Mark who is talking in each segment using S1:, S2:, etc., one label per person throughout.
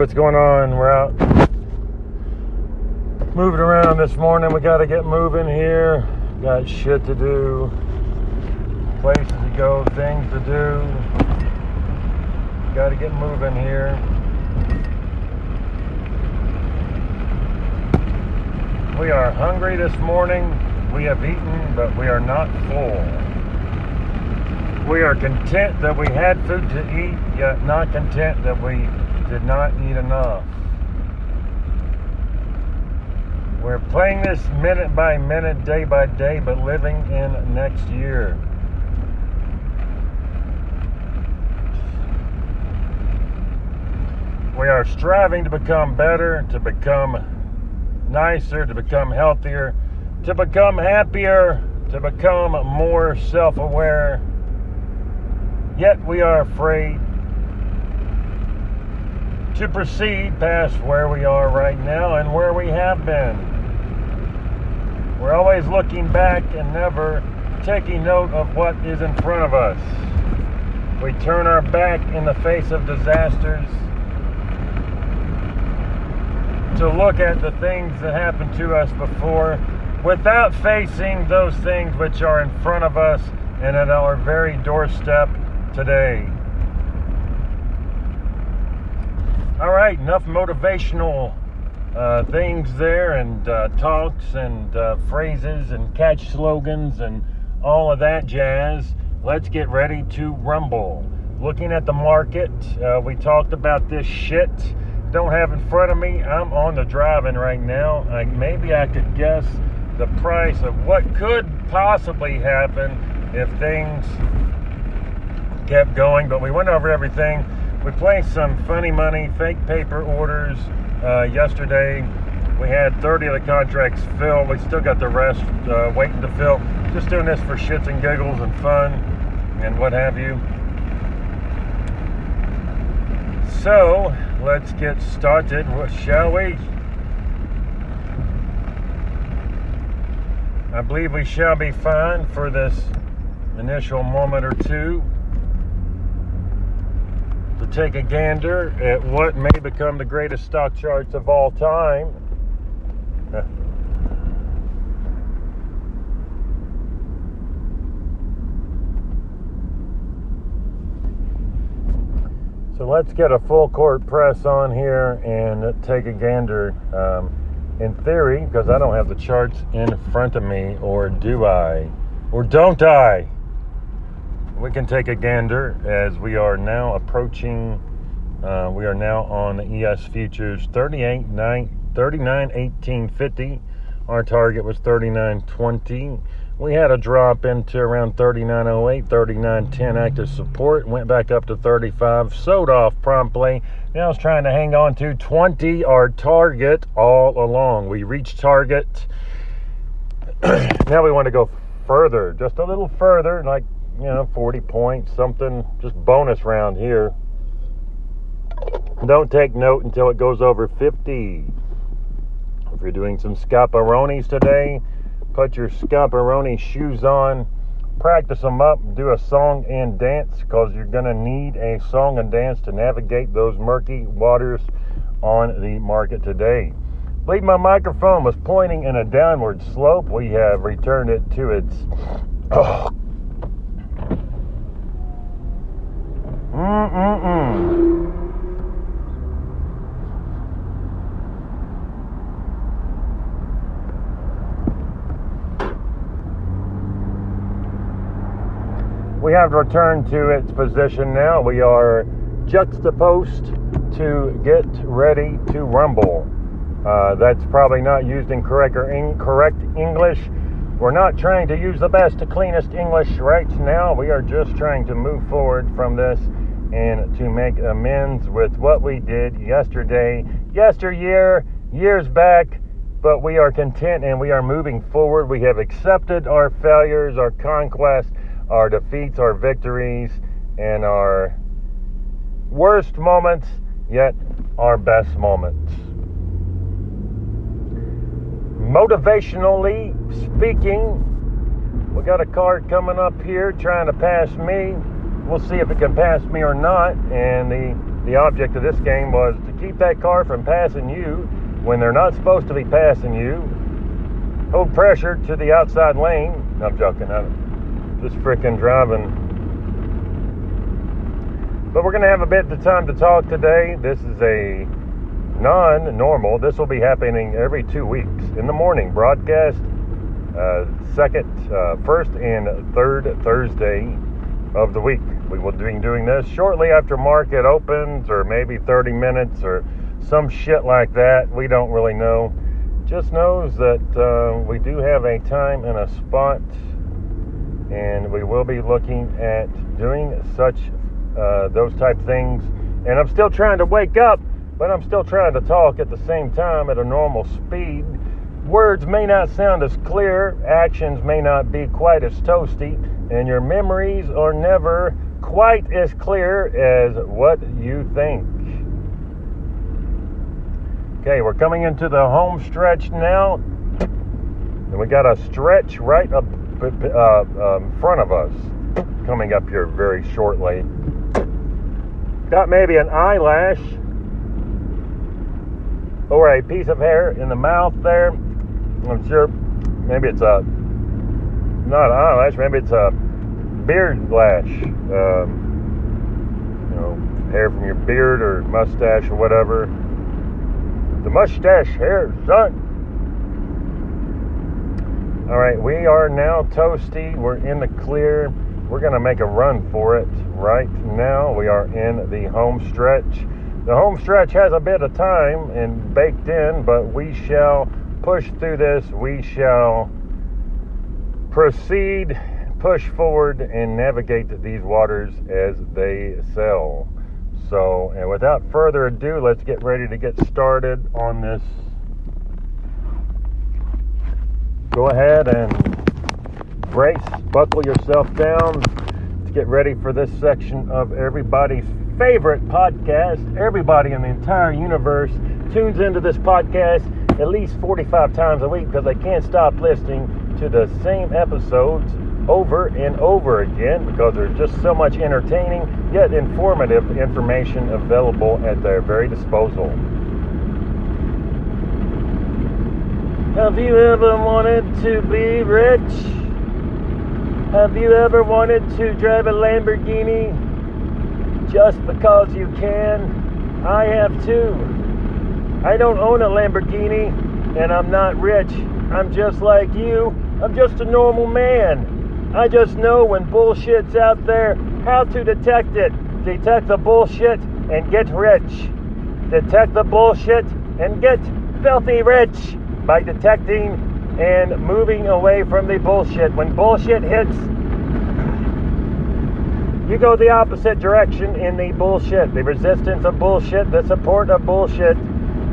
S1: What's going on? We're out moving around this morning. We got to get moving here. Got shit to do, places to go, things to do. Got to get moving here. We are hungry this morning. We have eaten, but we are not full. We are content that we had food to eat, yet not content that we did not eat enough. We're playing this minute by minute, day by day, but living in next year. We are striving to become better, to become nicer, to become healthier, to become happier, to become more self-aware. Yet we are afraid to proceed past where we are right now and where we have been. We're always looking back and never taking note of what is in front of us. We turn our back in the face of disasters to look at the things that happened to us before without facing those things which are in front of us and at our very doorstep today. All right, enough motivational things there and talks and phrases and catch slogans and all of that jazz. Let's get ready to rumble. Looking at the market, we talked about this shit. Don't have in front of me. I'm on the driving right now. Maybe I could guess the price of what could possibly happen if things kept going, but we went over everything. We placed some funny money, fake paper orders yesterday. We had 30 of the contracts filled. We still got the rest waiting to fill. Just doing this for shits and giggles and fun and what have you. So, let's get started, shall we? I believe we shall be fine for this initial moment or two to take a gander at what may become the greatest stock charts of all time. So let's get a full court press on here and take a gander. In theory, because I don't have the charts in front of me, or do I? Or don't I? We can take a gander as we are now approaching, we are now on the ES futures 39.1850. Our target was 39.20. We had a drop into around 39.08, 39.10 active support, went back up to 35, sold off promptly. Now I was trying to hang on to 20, our target all along. We reached target. Now we want to go further, just a little further, like 40 points, something, just bonus round here. Don't take note until it goes over 50. If you're doing some scaparonis today, put your scaparoni shoes on, practice them up, do a song and dance, because you're going to need a song and dance to navigate those murky waters on the market today. I believe my microphone was pointing in a downward slope. We have returned it to its We have returned to its position now. We are juxtaposed to get ready to rumble. That's probably not used in correct English. We're not trying to use the best, cleanest English right now. We are just trying to move forward from this and to make amends with what we did yesterday, yesteryear, years back. But we are content and we are moving forward. We have accepted our failures, our conquests, our defeats, our victories, and our worst moments, yet our best moments. Motivationally speaking, we got a card coming up here trying to pass me. We'll see if it can pass me or not. And the the object of this game was to keep that car from passing you when they're not supposed to be passing you. Hold pressure to the outside lane. No, I'm joking. I'm just freaking driving. But we're going to have a bit of time to talk today. This is a non-normal. This will be happening every 2 weeks in the morning. Broadcast first and third Thursday of the week. We will be doing this shortly after market opens, or maybe 30 minutes or some shit like that. We don't really know. Just knows that we do have a time and a spot, and we will be looking at doing such those type things. And I'm still trying to wake up, but I'm still trying to talk at the same time at a normal speed. Words may not sound as clear, actions may not be quite as toasty, and your memories are never quite as clear as what you think. Okay, we're coming into the home stretch now, and we got a stretch right up in front of us coming up here very shortly. Got maybe an eyelash or a piece of hair in the mouth there. I'm sure maybe it's not an eyelash, maybe it's a beard lash. Hair from your beard or mustache or whatever. The mustache hair, son. All right, we are now toasty. We're in the clear. We're going to make a run for it right now. We are in the home stretch. The home stretch has a bit of time and baked in, but we shall push through this. We shall proceed, push forward, and navigate these waters as they sail. So, and without further ado, let's get ready to get started on this. Go ahead and brace, buckle yourself down to get ready for this section of everybody's favorite podcast. Everybody in the entire universe tunes into this podcast at least 45 times a week because they can't stop listening to the same episodes over and over again because there's just so much entertaining yet informative information available at their very disposal. Have you ever wanted to be rich? Have you ever wanted to drive a Lamborghini just because you can? I have too. I don't own a Lamborghini and I'm not rich. I'm just like you. I'm just a normal man. I just know when bullshit's out there, how to detect it. Detect the bullshit and get rich. Detect the bullshit and get filthy rich by detecting and moving away from the bullshit. When bullshit hits, you go the opposite direction in the bullshit. The resistance of bullshit, the support of bullshit.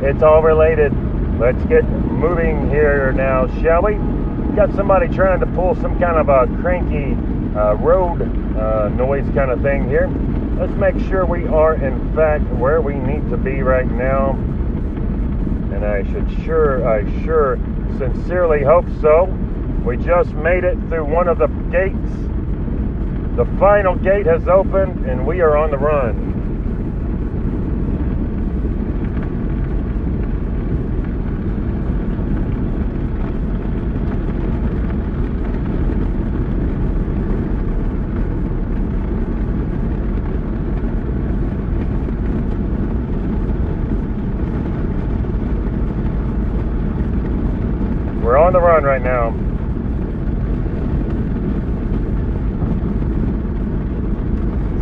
S1: It's all related. Let's get moving here now, shall we? Got somebody trying to pull some kind of a cranky road noise kind of thing here. Let's make sure we are in fact where we need to be right now. And I sure sincerely hope so. We just made it through one of the gates. The final gate has opened and we are on the run. We're on the run right now.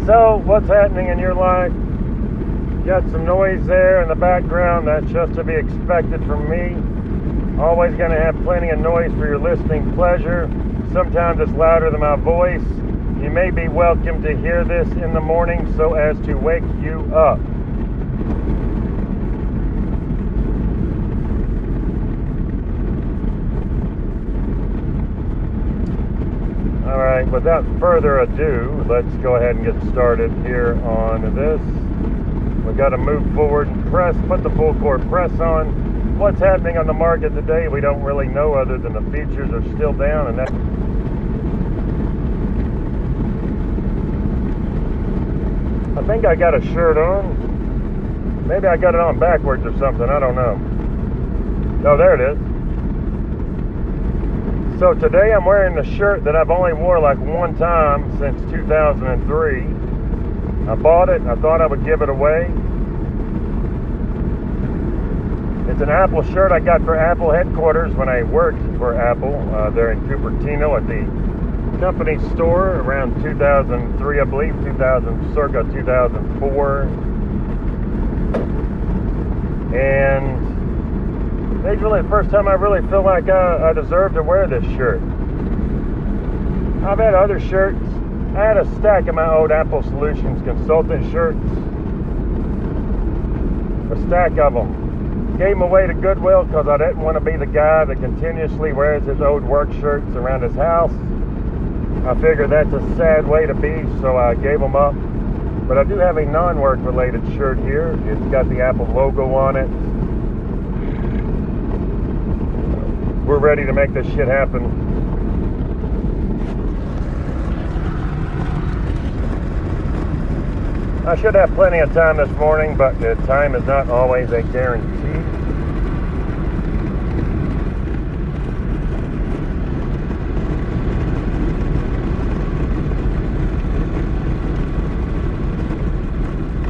S1: So, what's happening in your life? Got some noise there in the background. That's just to be expected from me. Always going to have plenty of noise for your listening pleasure. Sometimes it's louder than my voice. You may be welcome to hear this in the morning so as to wake you up. Alright, without further ado, let's go ahead and get started here on this. We've got to move forward and put the full court press on. What's happening on the market today, we don't really know other than the futures are still down, and that I think I got a shirt on. Maybe I got it on backwards or something. I don't know. Oh, there it is. So today I'm wearing a shirt that I've only wore like one time since 2003. I bought it. I thought I would give it away. It's an Apple shirt I got for Apple headquarters when I worked for Apple. There in Cupertino at the company store around 2003, I believe, circa 2004. And it's really the first time I really feel like I deserve to wear this shirt. I've had other shirts. I had a stack of my old Apple Solutions consultant shirts. A stack of them. Gave them away to Goodwill because I didn't want to be the guy that continuously wears his old work shirts around his house. I figured that's a sad way to be, so I gave them up. But I do have a non-work related shirt here. It's got the Apple logo on it. We're ready to make this shit happen. I should have plenty of time this morning, but the time is not always a guarantee.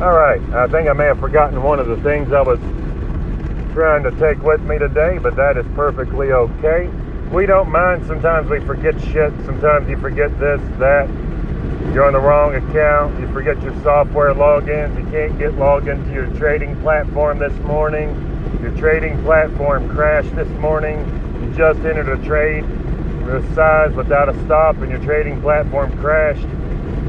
S1: Alright, I think I may have forgotten one of the things I was trying to take with me today, but that is perfectly okay. We don't mind. Sometimes we forget shit. Sometimes you forget this, that. You're on the wrong account. You forget your software logins. You can't get logged into your trading platform this morning. Your trading platform crashed this morning. You just entered a trade this size without a stop and your trading platform crashed.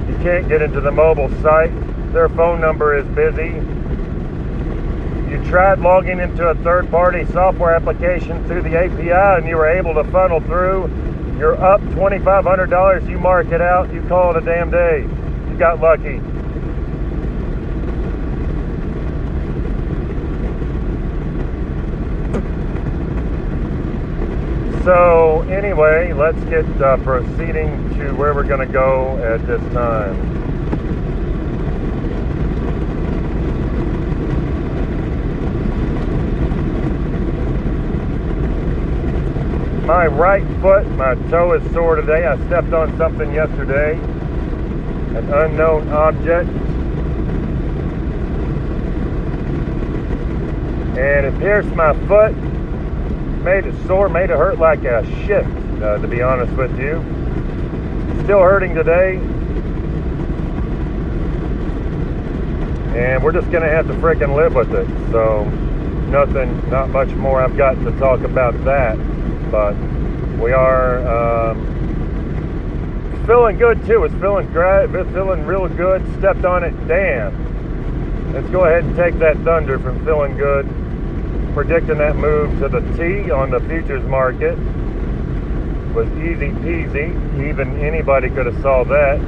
S1: You can't get into the mobile site. Their phone number is busy. You tried logging into a third-party software application through the API and you were able to funnel through. You're up $2,500. You mark it out. You call it a damn day. You got lucky. So anyway, let's get proceeding to where we're going to go at this time. My right foot, my toe is sore today. I stepped on something yesterday, an unknown object, and it pierced my foot, made it sore, made it hurt like a shit, to be honest with you. Still hurting today, and we're just gonna have to freaking live with it. So not much more I've got to talk about that. But we are feeling good too. It's feeling great. It's feeling real good. Stepped on it. Damn. Let's go ahead and take that thunder from feeling good. Predicting that move to the T on the futures market was easy peasy. Even anybody could have saw that.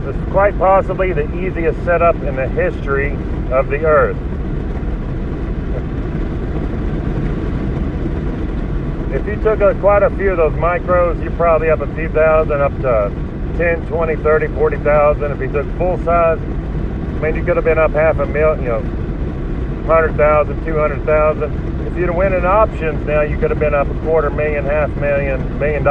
S1: It's quite possibly the easiest setup in the history of the earth. If you took quite a few of those micros, you're probably up a few thousand, up to 10, 20, 30, 40,000. If you took full size, I mean, you could have been up half a million, 100,000, 200,000. If you'd have went in options now, you could have been up $250,000, $500,000, $1 million.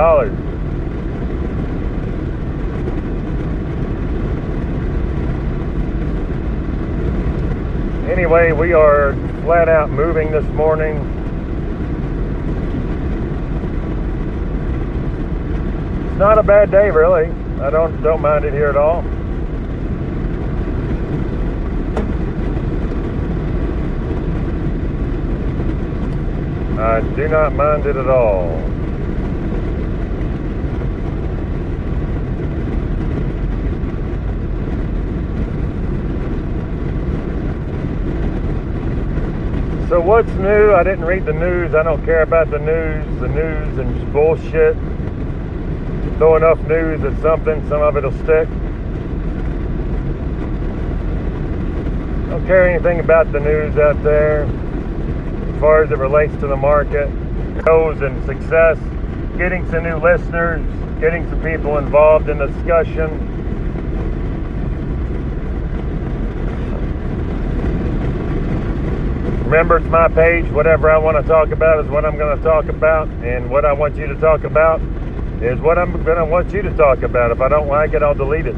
S1: Anyway, we are flat out moving this morning. It's not a bad day, really. I don't mind it here at all. I do not mind it at all. So what's new? I didn't read the news. I don't care about the news. The news and bullshit. Throw enough news at something, some of it'll stick. Don't care anything about the news out there as far as it relates to the market. Goals and success, getting some new listeners, getting some people involved in the discussion. Remember, it's my page. Whatever I want to talk about is what I'm going to talk about, and what I want you to talk about is what I'm going to want you to talk about. If I don't like it, I'll delete it.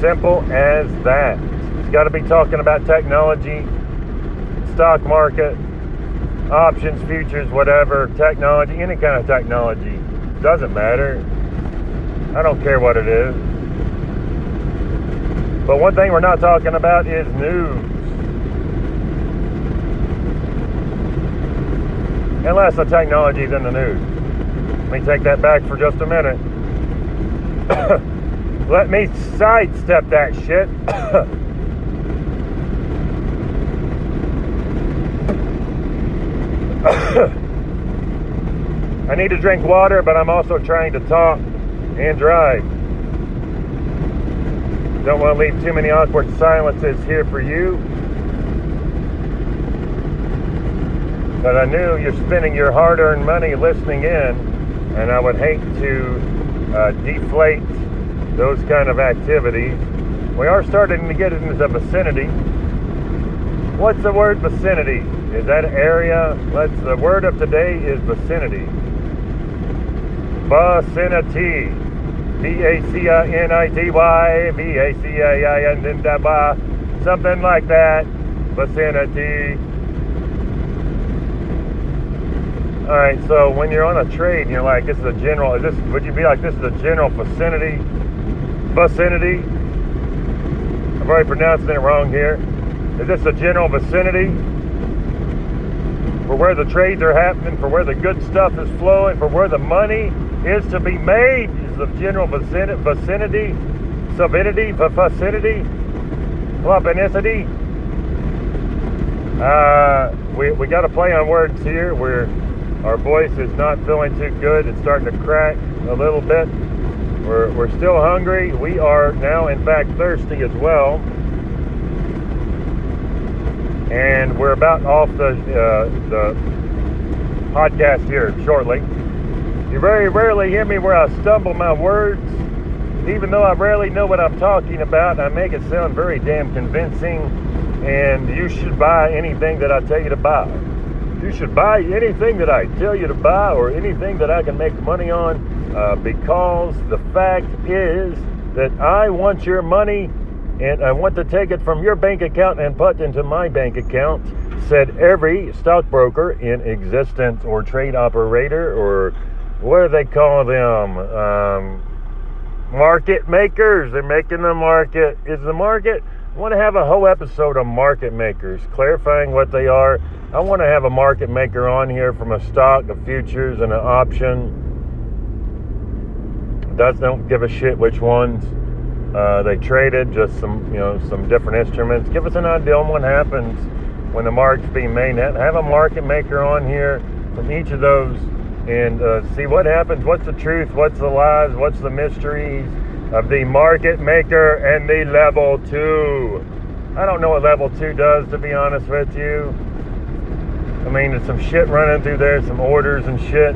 S1: Simple as that. It's got to be talking about technology, stock market, options, futures, whatever, technology, any kind of technology. Doesn't matter. I don't care what it is. But one thing we're not talking about is news. Unless the technology's in the news. Let me take that back for just a minute. Let me sidestep that shit. I need to drink water, but I'm also trying to talk and drive. Don't want to leave too many awkward silences here for you. But I knew you're spending your hard-earned money listening in, and I would hate to deflate those kind of activities. We are starting to get into the vicinity. What's the word vicinity? Is that area? The word of today is vicinity. Vicinity. Vicinity. Vicinity. Something like that. Vicinity. Alright, so when you're on a trade and you're like, this is a general, would you be like, this is a general vicinity? Vicinity? I'm already pronouncing it wrong here. Is this a general vicinity? For where the trades are happening, for where the good stuff is flowing, for where the money is to be made, is the general vicinity, vicinity, vicinity, clubicity. We got to play on words here. Our voice is not feeling too good. It's starting to crack a little bit. We're still hungry. We are now, in fact, thirsty as well. And we're about off the podcast here shortly. You very rarely hear me where I stumble my words. Even though I rarely know what I'm talking about, I make it sound very damn convincing. And you should buy anything that I tell you to buy. You should buy anything that I tell you to buy, or anything that I can make money on, because the fact is that I want your money, and I want to take it from your bank account and put into my bank account, said every stockbroker in existence, or trade operator, or what do they call them? Market makers. They're making the market. Is the market? I want to have a whole episode on market makers, clarifying what they are. I want to have a market maker on here from a stock, a futures, and an option. Don't give a shit which ones they traded, just some different instruments. Give us an idea on what happens when the market's being made. Have a market maker on here from each of those, and see what happens. What's the truth? What's the lies? What's the mysteries of the market maker and the level 2? I don't know what level 2 does, to be honest with you. I mean, there's some shit running through there, some orders and shit.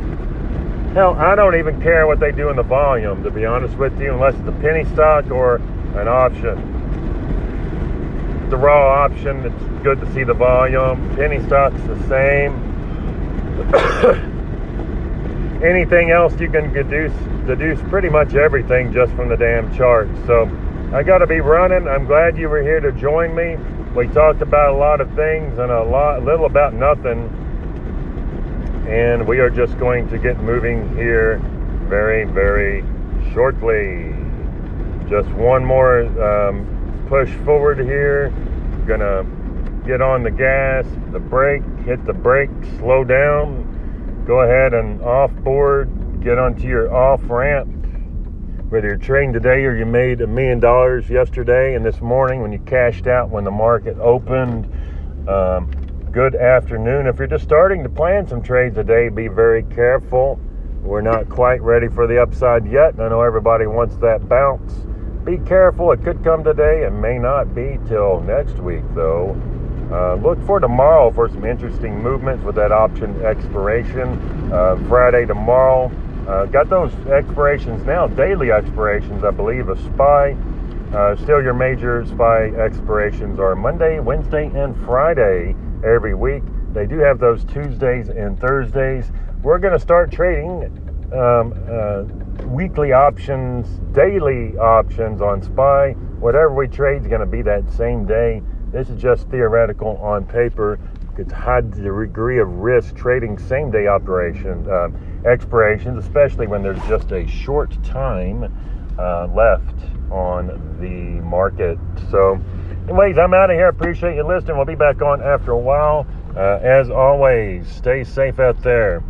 S1: Hell, I don't even care what they do in the volume, to be honest with you, unless it's a penny stock or an option. The raw option, it's good to see the volume. Penny stock's the same. Anything else you can deduce pretty much everything just from the damn chart. So I got to be running. I'm glad you were here to join me. We talked about a lot of things and a little about nothing. And we are just going to get moving here very, very shortly. Just one more push forward here. Gonna get on the gas, the brake, hit the brake, slow down. Go ahead and off board, get onto your off ramp. Whether you're trading today or you made $1 million yesterday and this morning when you cashed out when the market opened, good afternoon. If you're just starting to plan some trades today, be very careful. We're not quite ready for the upside yet. I know everybody wants that bounce. Be careful. It could come today and may not be till next week, though. Look for tomorrow for some interesting movements with that option expiration. Friday tomorrow. Got those expirations now, daily expirations, I believe, of SPY. Still, your major SPY expirations are Monday, Wednesday, and Friday every week. They do have those Tuesdays and Thursdays. We're going to start trading weekly options, daily options on SPY. Whatever we trade is going to be that same day. This is just theoretical on paper. It's high degree of risk trading same-day expirations, especially when there's just a short time left on the market. So, anyways, I'm out of here. Appreciate you listening. We'll be back on after a while. As always, stay safe out there.